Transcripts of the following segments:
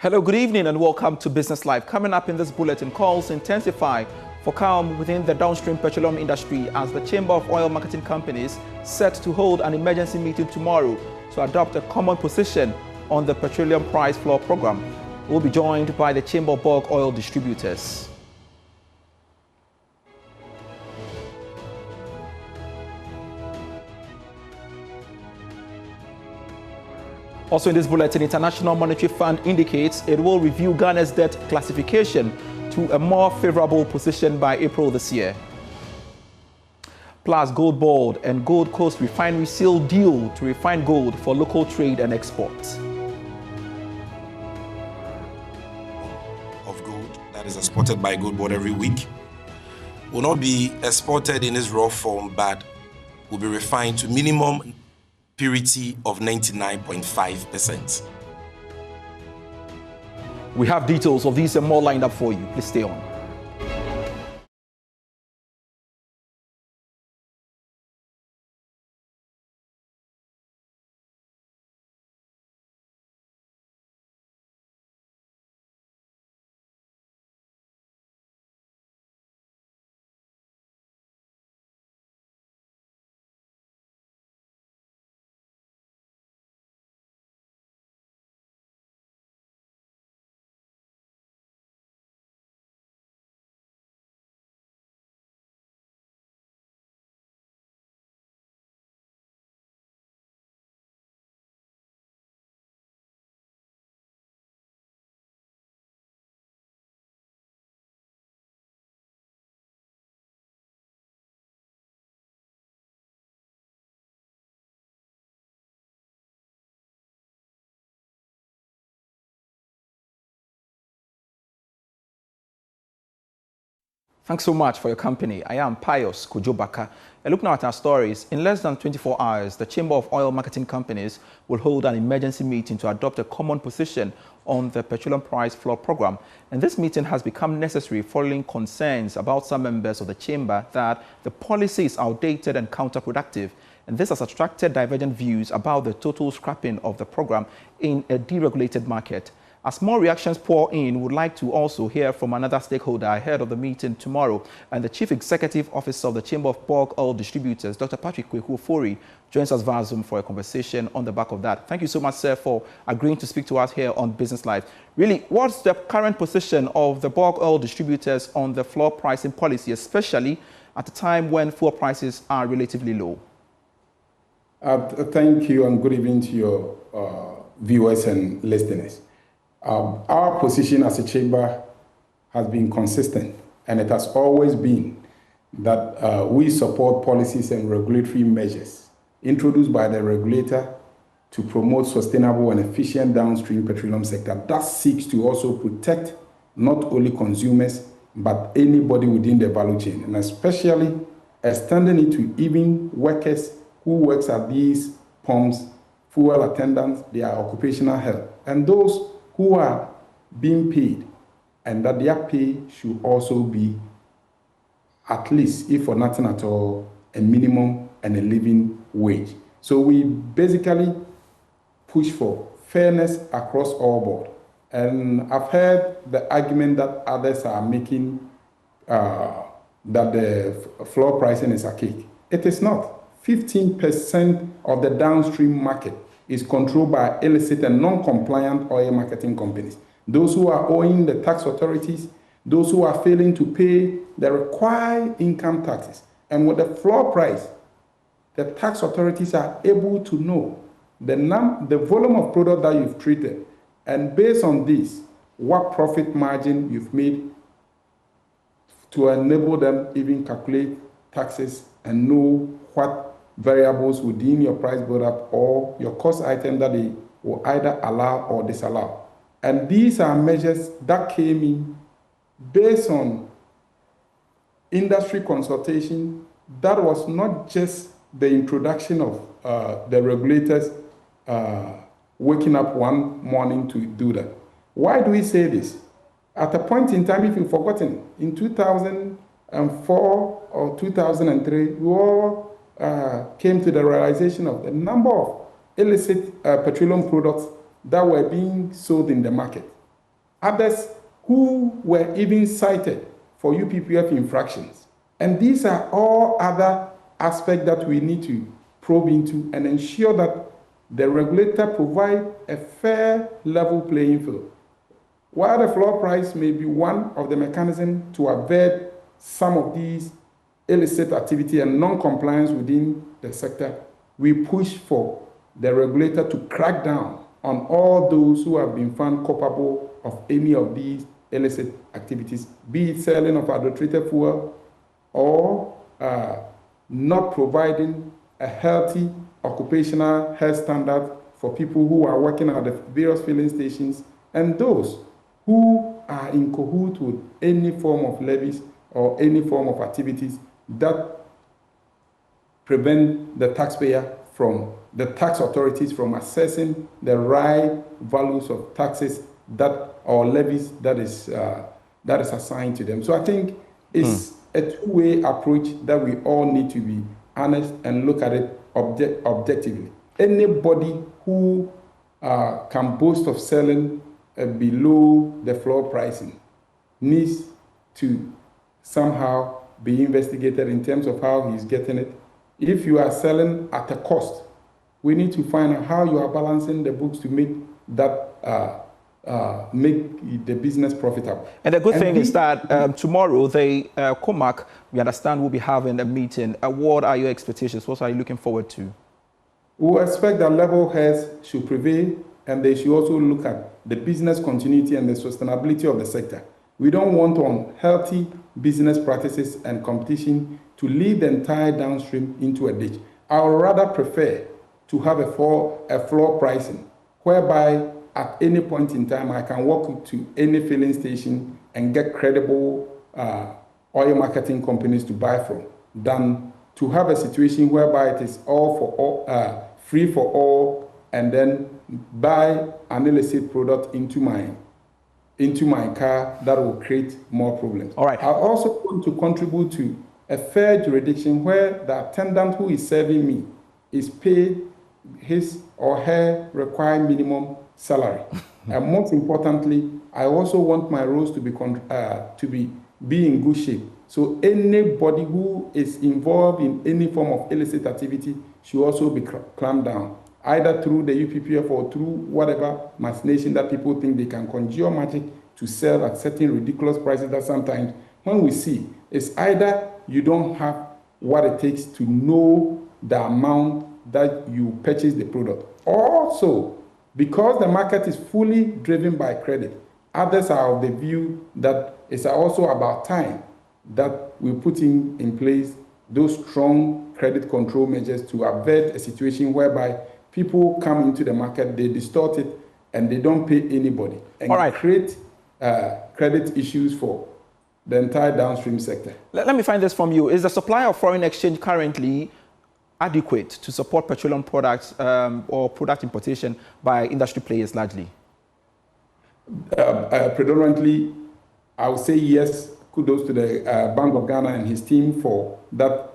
Hello, good evening and welcome to Business Live. Coming up in this bulletin, calls intensify for calm within the downstream petroleum industry as the Chamber of Oil Marketing Companies set to hold an emergency meeting tomorrow to adopt a common position on the petroleum price floor program. We'll be joined by the Chamber of Bulk Oil Distributors. Also in this bulletin, International Monetary Fund indicates it will review Ghana's debt classification to a more favorable position by April this year. Plus, Gold Board and Gold Coast Refinery seal deal to refine gold for local trade and export. Of gold that is exported by Gold Board every week will not be exported in its raw form, but will be refined to minimum purity of 99.5%. We have details of these and more lined up for you. Please stay on. Thanks so much for your company. I am Pius Kojobaka. And look now at our stories. In less than 24 hours, the Chamber of Oil Marketing Companies will hold an emergency meeting to adopt a common position on the petroleum price floor program. And this meeting has become necessary following concerns about some members of the chamber that the policy is outdated and counterproductive. And this has attracted divergent views about the total scrapping of the program in a deregulated market. As more reactions pour in, we would like to also hear from another stakeholder ahead of the meeting tomorrow. And the Chief Executive Officer of the Chamber of Bulk Oil Distributors, Dr. Patrick Kweku-Ofori, joins us via Zoom for a conversation on the back of that. Thank you so much, sir, for agreeing to speak to us here on Business Live. Really, what's the current position of the bulk oil distributors on the floor pricing policy, especially at a time when fuel prices are relatively low? Thank you and good evening to your viewers and listeners. Our position as a chamber has been consistent, and it has always been that we support policies and regulatory measures introduced by the regulator to promote sustainable and efficient downstream petroleum sector that seeks to also protect not only consumers but anybody within the value chain, and especially extending it to even workers who works at these pumps, fuel attendants, their occupational health, and those who are being paid, and that their pay should also be at least, if for nothing at all, a minimum and a living wage. So we basically push for fairness across all board. And I've heard the argument that others are making that the floor pricing is archaic. It is not. 15% of the downstream market is controlled by illicit and non-compliant oil marketing companies. Those who are owing the tax authorities, those who are failing to pay the required income taxes. And with the floor price, the tax authorities are able to know the volume of product that you've treated, and based on this, what profit margin you've made to enable them even calculate taxes and know what variables within your price build-up or your cost item that they will either allow or disallow. And these are measures that came in based on industry consultation. That was not just the introduction of the regulators waking up one morning to do that. Why do we say this? At a point in time, if you've forgotten, in 2004 or 2003, we all came to the realization of the number of illicit petroleum products that were being sold in the market. others who were even cited for UPPF infractions. And these are all other aspects that we need to probe into and ensure that the regulator provide a fair, level playing field. While the floor price may be one of the mechanisms to avert some of these illicit activity and non-compliance within the sector, we push for the regulator to crack down on all those who have been found culpable of any of these illicit activities, be it selling of adulterated fuel or not providing a healthy occupational health standard for people who are working at the various filling stations, and those who are in cahoots with any form of levies or any form of activities that prevent the taxpayer from, the tax authorities from assessing the right values of taxes that or levies that is assigned to them. So I think it's a two-way approach that we all need to be honest and look at it objectively. Anybody who can boast of selling below the floor pricing needs to somehow be investigated in terms of how he's getting it. If you are selling at a cost, we need to find out how you are balancing the books to make that make the business profitable. And the good thing is that tomorrow, the COMAC, we understand, will be having a meeting. What are your expectations? What are you looking forward to? We expect that level heads should prevail, and they should also look at the business continuity and the sustainability of the sector. We don't want unhealthy business practices and competition to lead the entire downstream into a ditch. I would rather prefer to have a floor pricing, whereby at any point in time I can walk to any filling station and get credible oil marketing companies to buy from, than to have a situation whereby it is all for all, free for all, and then buy an illicit product into my car that will create more problems. All right. I also want to contribute to a fair jurisdiction where the attendant who is serving me is paid his or her required minimum salary. And most importantly, I also want my roads to be in good shape. So anybody who is involved in any form of illicit activity should also be clamped down, either through the UPPF or through whatever machination that people think they can conjure magic to sell at certain ridiculous prices that sometimes when we see, it's either you don't have what it takes to know the amount that you purchase the product. Also, because the market is fully driven by credit, others are of the view that it's also about time that we put in place those strong credit control measures to avert a situation whereby people come into the market, they distort it, and they don't pay anybody, and create credit issues for the entire downstream sector. Let me find this from you. Is the supply of foreign exchange currently adequate to support petroleum products or product importation by industry players largely? Predominantly, I would say yes. Kudos to the Bank of Ghana and his team for that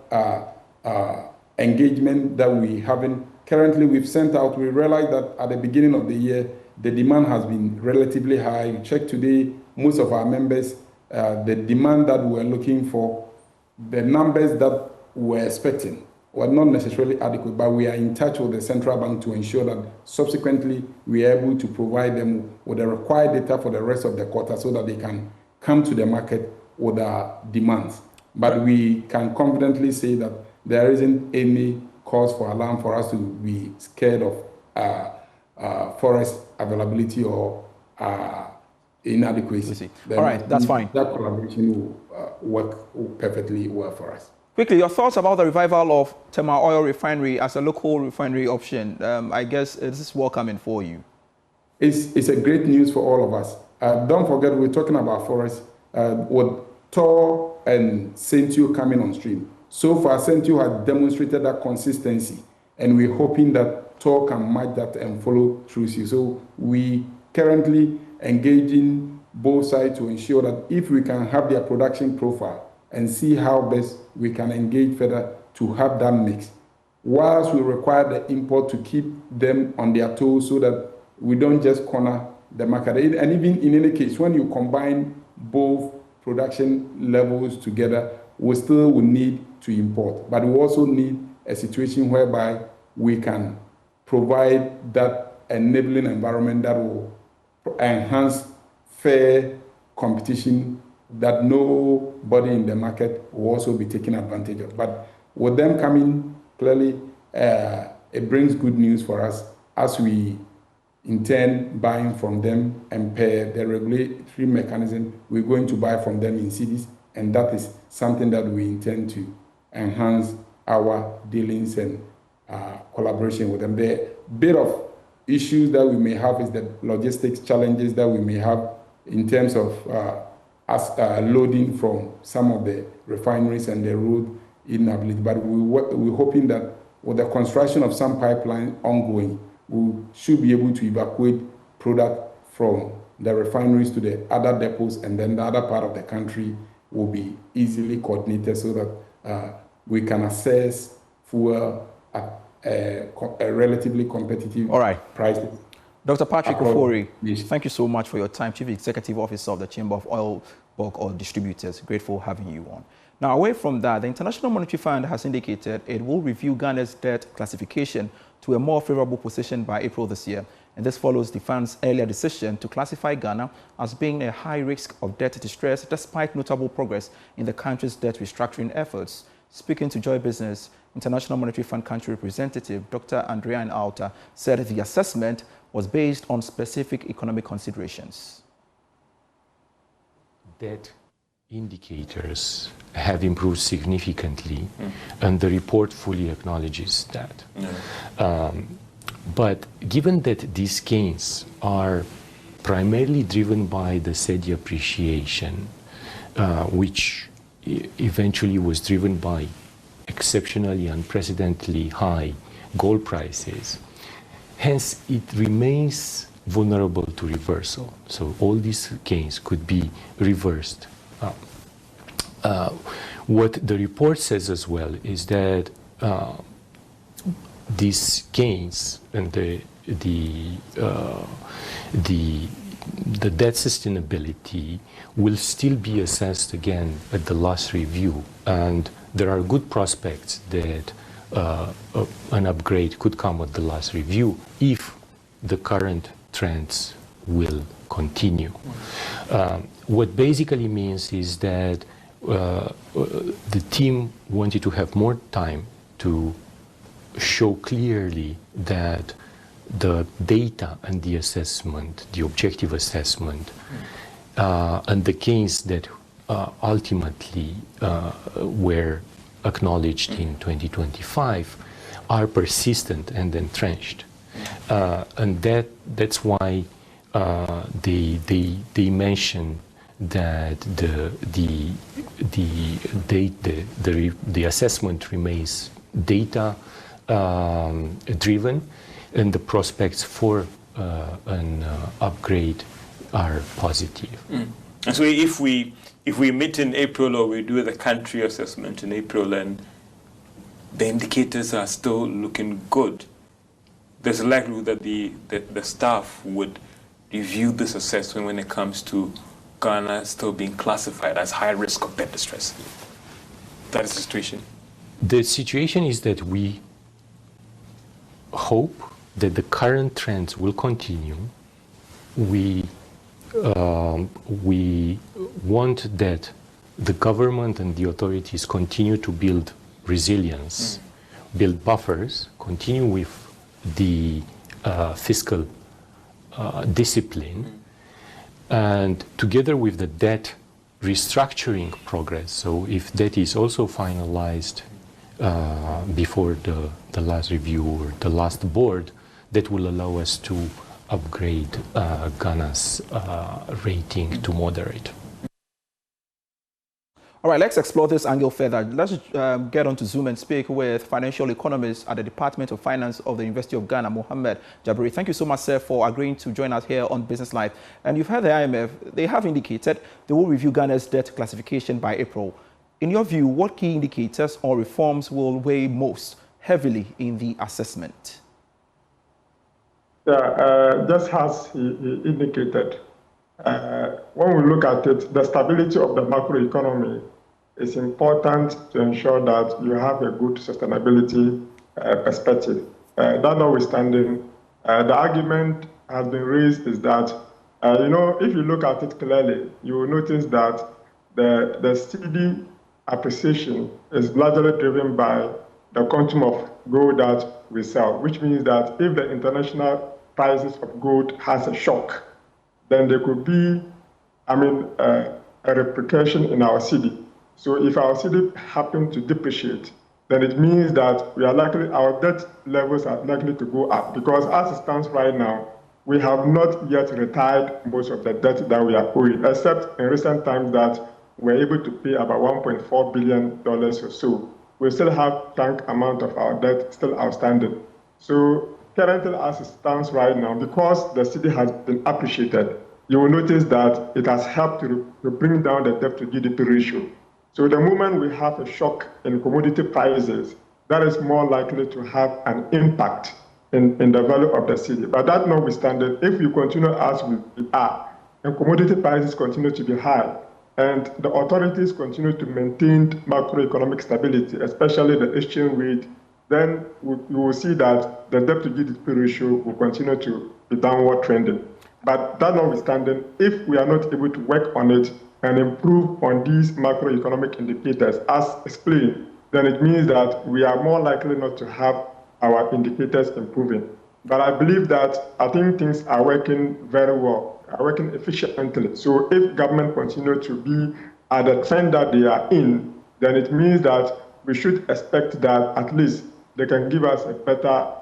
engagement that we having. Currently, we've sent out, we realized that at the beginning of the year, the demand has been relatively high. You check today, most of our members, the demand that we're looking for, the numbers that we're expecting were not necessarily adequate, but we are in touch with the central bank to ensure that subsequently we are able to provide them with the required data for the rest of the quarter so that they can come to the market with our demands. But we can confidently say that there isn't any cause for alarm for us to be scared of forest availability or inadequacy. All right, that's fine. That collaboration will work perfectly well for us. Quickly, your thoughts about the revival of Tema Oil Refinery as a local refinery option. I guess this is welcoming for you. It's a great news for all of us. Don't forget, we're talking about forests with Tor and Sentio coming on stream. So far, Sentio has demonstrated that consistency, and we're hoping that Tor can match that and follow through. So we currently engaging both sides to ensure that if we can have their production profile and see how best we can engage further to have that mix, whilst we require the import to keep them on their toes so that we don't just corner the market. And even in any case, when you combine both production levels together, we still will need to import. But we also need a situation whereby we can provide that enabling environment that will enhance fair competition, that nobody in the market will also be taking advantage of. But with them coming, clearly, it brings good news for us as we intend buying from them, and per the regulatory mechanism, we're going to buy from them in cities, and that is something that we intend to enhance our dealings and collaboration with them. The bit of issues that we may have is the logistics challenges that we may have in terms of loading from some of the refineries and the road inability. But we're hoping that with the construction of some pipeline ongoing, we should be able to evacuate product from the refineries to the other depots, and then the other part of the country will be easily coordinated so that we can assess fuel at a relatively competitive price. Dr. Patrick Ofori, thank you so much for your time, Chief Executive Officer of the Chamber of Oil, Bulk Oil Distributors. Grateful having you on. Now, away from that, the International Monetary Fund has indicated it will review Ghana's debt classification to a more favorable position by April this year. And this follows the fund's earlier decision to classify Ghana as being a high risk of debt distress, despite notable progress in the country's debt restructuring efforts. Speaking to Joy Business, International Monetary Fund country representative Dr. Andrea Alta said the assessment was based on specific economic considerations. Debt indicators have improved significantly, and the report fully acknowledges that. But given that these gains are primarily driven by the cedi appreciation, which eventually was driven by exceptionally unprecedentedly high gold prices, hence it remains vulnerable to reversal. So all these gains could be reversed. What the report says as well is that these gains and the debt sustainability will still be assessed again at the last review, and there are good prospects that an upgrade could come at the last review if the current trends will continue. What basically means is that the team wanted to have more time to show clearly that the data and the assessment, the objective assessment, and the gains that ultimately were acknowledged in 2025 are persistent and entrenched. And that's why they mention that the assessment remains data driven, and the prospects for an upgrade are positive. And so if we meet in April, or we do the country assessment in April, and the indicators are still looking good, there's a likelihood that the staff would review this assessment when it comes to Ghana still being classified as high risk of debt distress. That is the situation. The situation is that we hope that the current trends will continue. We want that the government and the authorities continue to build resilience, build buffers, continue with the fiscal discipline, and together with the debt restructuring progress. So if that is also finalized before the last review or the last board, that will allow us to upgrade Ghana's rating to moderate. All right, let's explore this angle further. Let's get on to Zoom and speak with financial economist at the Department of Finance of the University of Ghana, Mohammed Jabri. Thank you so much, sir, for agreeing to join us here on Business Live. And you've heard the IMF. They have indicated they will review Ghana's debt classification by April. In your view, what key indicators or reforms will weigh most heavily in the assessment? Yeah, just as he indicated, when we look at it, the stability of the macroeconomy is important to ensure that you have a good sustainability perspective. That notwithstanding, the argument has been raised is that, if you look at it clearly, you will notice that the steady appreciation is largely driven by the quantum of gold that we sell, which means that if the international prices of gold has a shock, then there could be, a repercussion in our city. So if our city happens to depreciate, then it means that our debt levels are likely to go up, because as it stands right now, we have not yet retired most of the debt that we are owing, except in recent times that we're able to pay about $1.4 billion or so. We still have chunk amount of our debt still outstanding. So currently, as it stands right now, because the city has been appreciated, you will notice that it has helped to bring down the debt to GDP ratio. So the moment we have a shock in commodity prices, that is more likely to have an impact in the value of the city. But that notwithstanding, if we continue as we are, and commodity prices continue to be high, and the authorities continue to maintain macroeconomic stability, especially the exchange rate, then we will see that the debt to GDP ratio will continue to be downward trending. But that notwithstanding, if we are not able to work on it and improve on these macroeconomic indicators as explained, then it means that we are more likely not to have our indicators improving. But I believe that I think things are working very well, are working efficiently. So if government continue to be at the trend that they are in, then it means that we should expect that at least they can give us a better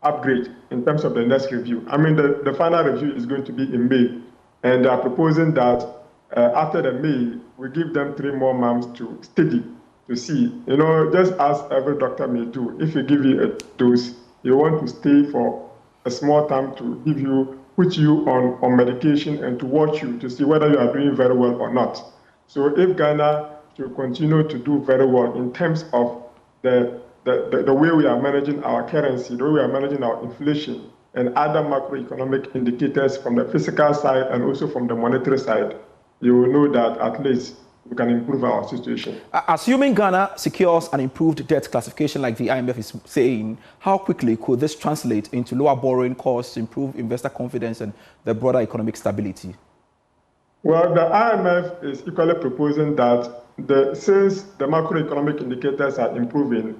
upgrade in terms of the next review. The final review is going to be in May, and they are proposing that after the May, we give them 3 more months to study, to see. Just as every doctor may do, if you give you a dose, you want to stay for a small time to put you on medication and to watch you to see whether you are doing very well or not. So if Ghana should continue to do very well in terms of the way we are managing our currency, the way we are managing our inflation, and other macroeconomic indicators from the fiscal side and also from the monetary side, you will know that at least we can improve our situation. Assuming Ghana secures an improved debt classification like the IMF is saying, how quickly could this translate into lower borrowing costs, improve investor confidence, and the broader economic stability? Well, the IMF is equally proposing that since the macroeconomic indicators are improving,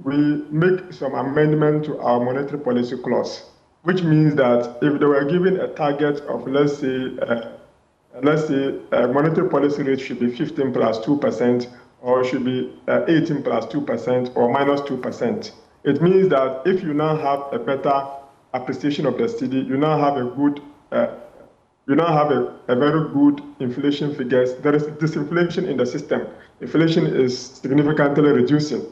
we make some amendment to our monetary policy clause, which means that if they were given a target of, let's say, monetary policy rate should be 15 plus 2%, or should be 18 plus 2%, or minus 2%. It means that if you now have a better appreciation of the cedi, you now have a very good inflation figures. There is disinflation in the system. Inflation is significantly reducing.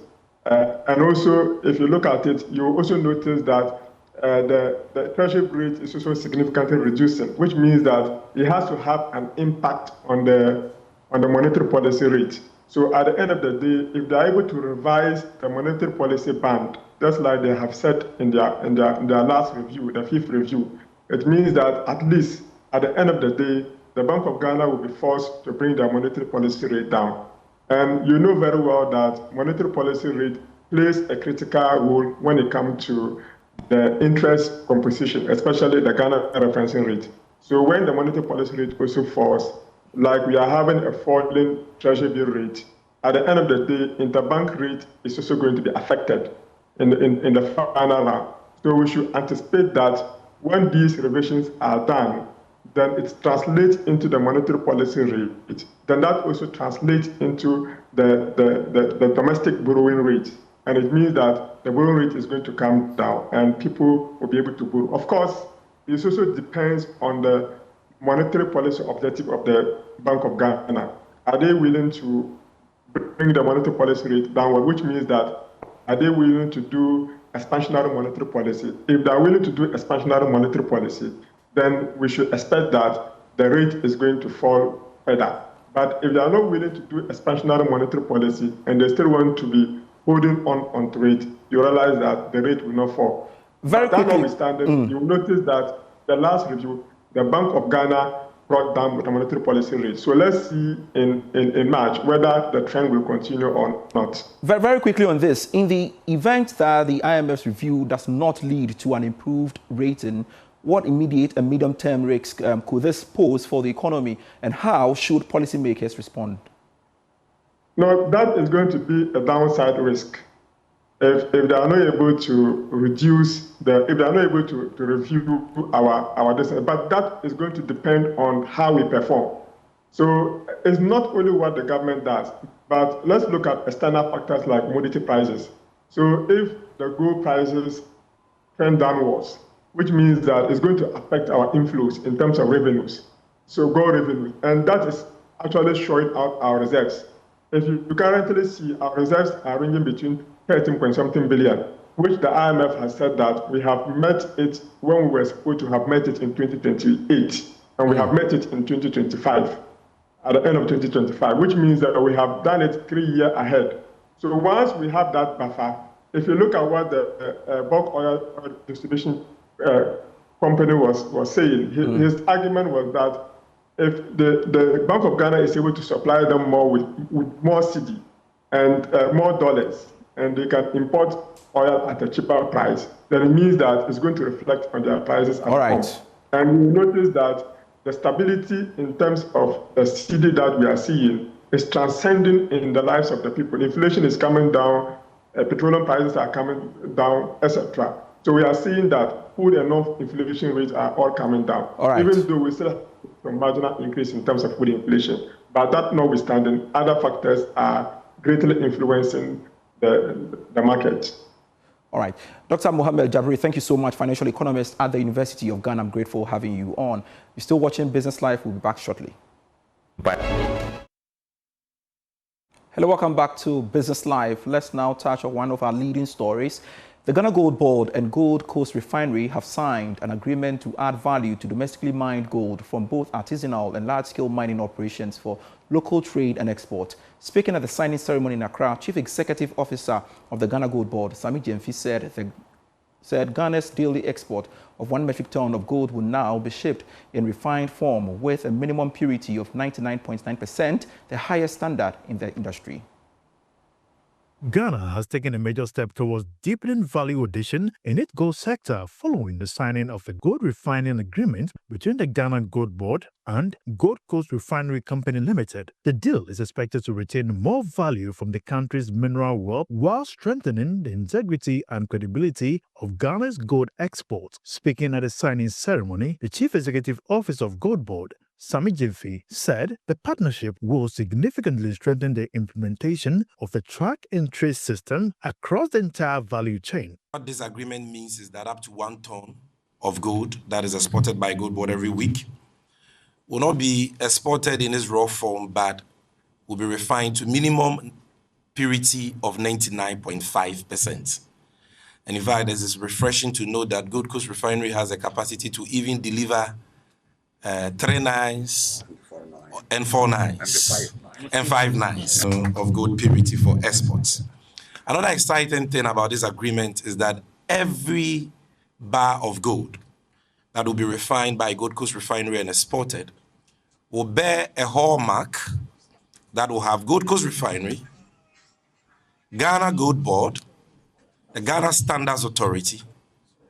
And also, if you look at it, you also notice that the treasury rate is also significantly reducing, which means that it has to have an impact on the monetary policy rate. So at the end of the day, if they are able to revise the monetary policy band, just like they have said in their last review, the 5th review, it means that at least at the end of the day, the Bank of Ghana will be forced to bring their monetary policy rate down. And you know very well that monetary policy rate plays a critical role when it comes to the interest composition, especially the Ghana referencing rate. So when the monetary policy rate also falls, like we are having a falling treasury bill rate, at the end of the day, interbank rate is also going to be affected in the final round. So we should anticipate that when these revisions are done, then it translates into the monetary policy rate. Then that also translates into the domestic borrowing rate. And it means that the borrowing rate is going to come down and people will be able to borrow. Of course, this also depends on the monetary policy objective of the Bank of Ghana. Are they willing to bring the monetary policy rate downward, which means that are they willing to do expansionary monetary policy? If they are willing to do expansionary monetary policy, then we should expect that the rate is going to fall further. But if they are not willing to do expansionary monetary policy and they still want to be holding on to it, you realize that the rate will not fall. Very but that quickly. notwithstanding, you'll notice that the last review, the Bank of Ghana brought down the monetary policy rate. So let's see in March whether the trend will continue or not. Very, very quickly on this, in the event that the IMF's review does not lead to an improved rating, what immediate and medium-term risks could this pose for the economy, and how should policymakers respond? No, that is going to be a downside risk. If they are not able to reduce if they are not able to review our destiny, but that is going to depend on how we perform. So it's not only what the government does, but let's look at external factors like commodity prices. So if the gold prices trend downwards, which means that it's going to affect our inflows in terms of revenues. So gold revenue, and that is actually showing out our reserves. If you currently see our reserves are ranging between 13-point-something billion, which the IMF has said that we have met it when we were supposed to have met it in 2028, and we have met it in 2025, at the end of 2025, which means that we have done it 3 years ahead. So once we have that buffer, if you look at what the bulk oil distribution company was saying, his argument was that if the Bank of Ghana is able to supply them more with more cedi and more dollars, and they can import oil at a cheaper price, then it means that it's going to reflect on their prices at home. And we notice that the stability in terms of the cedi that we are seeing is transcending in the lives of the people. Inflation is coming down, petroleum prices are coming down, etc. So we are seeing that food and non-inflation rates are all coming down, even though we still have a marginal increase in terms of food inflation. But that notwithstanding, other factors are greatly influencing the market. All right. Dr. Mohammed Jabri, thank you so much, financial economist at the University of Ghana. I'm grateful having you on. You're still watching Business Live. We'll be back shortly. Bye. Hello, welcome back to Business Live. Let's now touch on one of our leading stories. The Ghana Gold Board and Gold Coast Refinery have signed an agreement to add value to domestically mined gold from both artisanal and large-scale mining operations for local trade and export. Speaking at the signing ceremony in Accra, Chief Executive Officer of the Ghana Gold Board, Sami Jemfi, said Ghana's daily export of 1 metric ton of gold will now be shipped in refined form with a minimum purity of 99.9%, the highest standard in the industry. Ghana has taken a major step towards deepening value addition in its gold sector following the signing of a gold refining agreement between the Ghana Gold Board and Gold Coast Refinery Company Limited. The deal is expected to retain more value from the country's mineral wealth while strengthening the integrity and credibility of Ghana's gold exports. Speaking at the signing ceremony, the Chief Executive Officer of Gold Board, Sami Jemfi, said the partnership will significantly strengthen the implementation of the track and trace system across the entire value chain. What this agreement means is that up to 1 ton of gold that is exported by Gold Board every week will not be exported in its raw form, but will be refined to minimum purity of 99.5%. And in fact, it is refreshing to know that Gold Coast Refinery has a capacity to even deliver 3 nines and 4 nines and 5 nines of gold purity for exports. Another exciting thing about this agreement is that every bar of gold that will be refined by Gold Coast Refinery and exported will bear a hallmark that will have Gold Coast Refinery, Ghana Gold Board, the Ghana Standards Authority,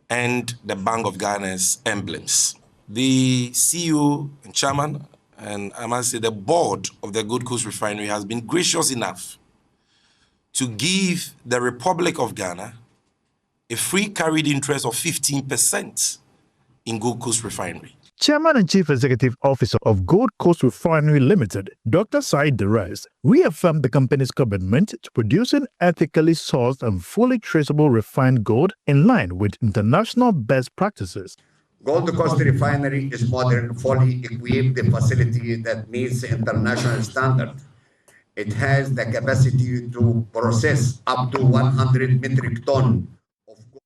and the Bank of Ghana's emblems. The CEO and chairman, and I must say the board of the Gold Coast Refinery has been gracious enough to give the Republic of Ghana a free carried interest of 15% in Gold Coast Refinery. Chairman and Chief Executive Officer of Gold Coast Refinery Limited, Dr. Said Derez, reaffirmed the company's commitment to producing ethically sourced and fully traceable refined gold in line with international best practices. Gold Coast Refinery is modern, fully equipped facility that meets international standard. It has the capacity to process up to 100 metric ton of gold.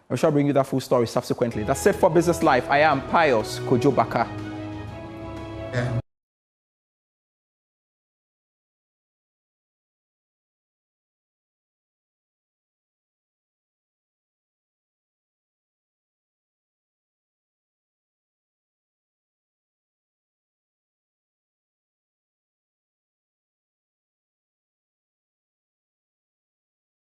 I shall bring you that full story subsequently. That's it for Business Live. I am Pius Kojo Baka. Yeah.